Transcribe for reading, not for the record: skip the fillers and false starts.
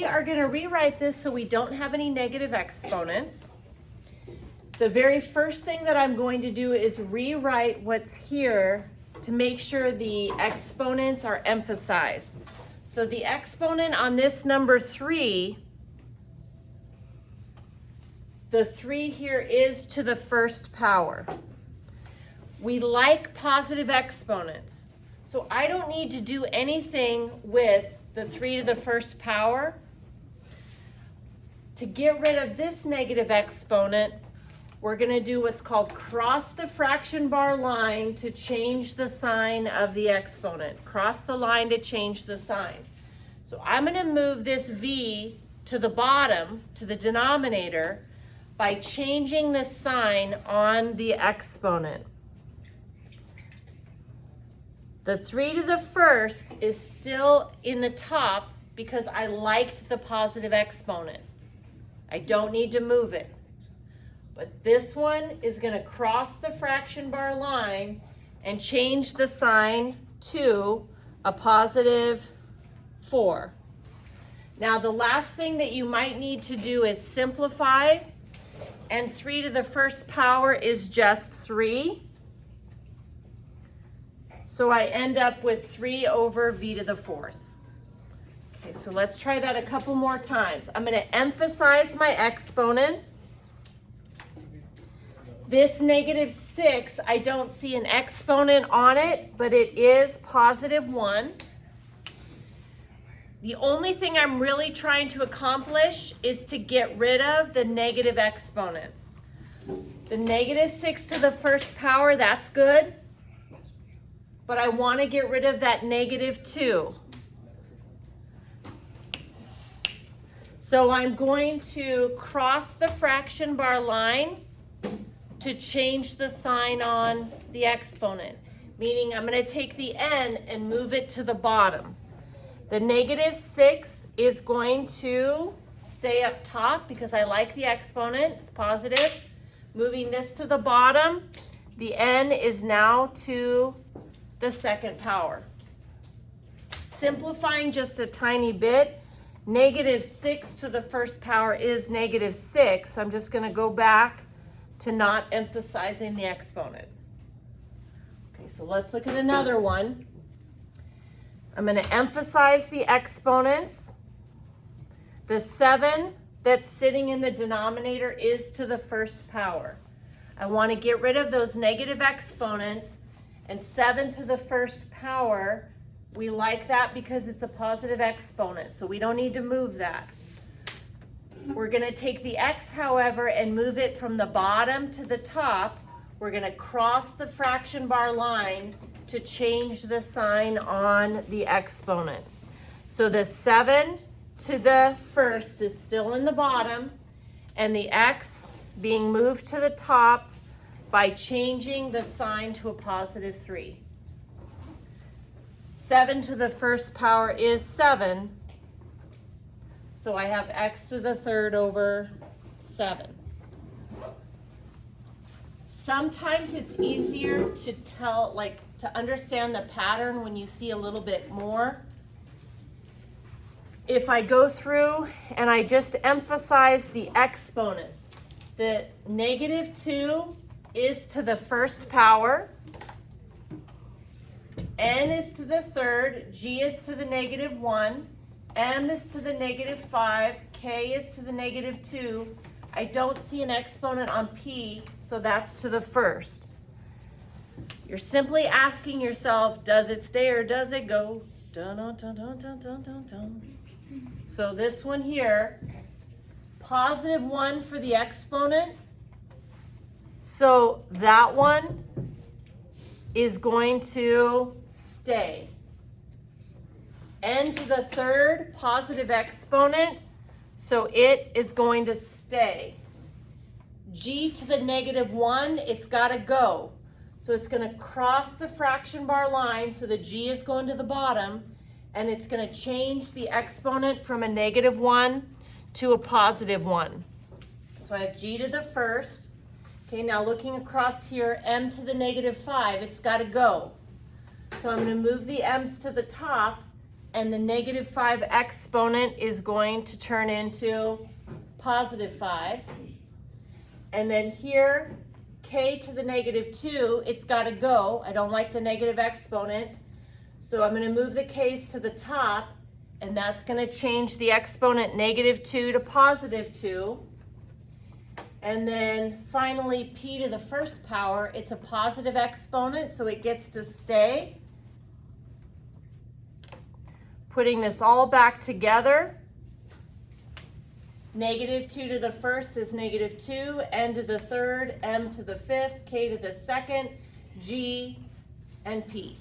we are going to rewrite this so we don't have any negative exponents. The very first thing that I'm going to do is rewrite what's here to make sure the exponents are emphasized. So the exponent on this number 3, the 3 here is to the first power. We like positive exponents. So I don't need to do anything with the 3 to the first power. To get rid of this negative exponent, we're going to do what's called cross the fraction bar line to change the sign of the exponent. Cross the line to change the sign. So I'm going to move this v to the bottom, to the denominator, by changing the sign on the exponent. The 3 to the first is still in the top because I liked the positive exponent. I don't need to move it. But this one is going to cross the fraction bar line and change the sign to a positive 4. Now the last thing that you might need to do is simplify, and 3 to the first power is just 3. So I end up with 3 over v to the 4th. Okay, so let's try that a couple more times. I'm going to emphasize my exponents. This negative 6, I don't see an exponent on it, but it is positive 1. The only thing I'm really trying to accomplish is to get rid of the negative exponents. The negative 6 to the first power, that's good. But I want to get rid of that negative 2. So I'm going to cross the fraction bar line to change the sign on the exponent, meaning I'm going to take the n and move it to the bottom. The negative 6 is going to stay up top because I like the exponent, it's positive. Moving this to the bottom, the n is now to the second power. Simplifying just a tiny bit, negative 6 to the first power is negative 6, so I'm just going to go back to not emphasizing the exponent. Okay, so let's look at another one. I'm going to emphasize the exponents. The 7 that's sitting in the denominator is to the first power. I want to get rid of those negative exponents, and 7 to the first power, we like that because it's a positive exponent, so we don't need to move that. We're going to take the x, however, and move it from the bottom to the top. We're going to cross the fraction bar line to change the sign on the exponent. So the 7 to the first is still in the bottom, and the x being moved to the top by changing the sign to a positive 3. 7 to the first power is 7. So I have x to the third over 7. Sometimes it's easier to tell, to understand the pattern when you see a little bit more. If I go through and I just emphasize the exponents, the negative 2 is to the first power, n is to the third, g is to the negative 1, m is to the negative 5, k is to the negative 2. I don't see an exponent on p, so that's to the first. You're simply asking yourself, does it stay or does it go? Dun, dun, dun, dun, dun, dun, dun, dun. So this one here, positive 1 for the exponent. So that one is going to stay. N to the third, positive exponent, so it is going to stay. G to the negative 1, it's got to go. So it's going to cross the fraction bar line, so the g is going to the bottom, and it's going to change the exponent from a negative 1 to a positive 1. So I have g to the first. Okay, now looking across here, m to the negative 5, it's got to go. So I'm going to move the m's to the top and the negative 5 exponent is going to turn into positive 5. And then here, k to the negative 2, it's got to go. I don't like the negative exponent. So I'm going to move the k's to the top, and that's going to change the exponent negative 2 to positive 2. And then finally, p to the first power, it's a positive exponent, so it gets to stay. Putting this all back together, negative 2 to the first is negative 2, n to the third, m to the fifth, k to the second, g, and p.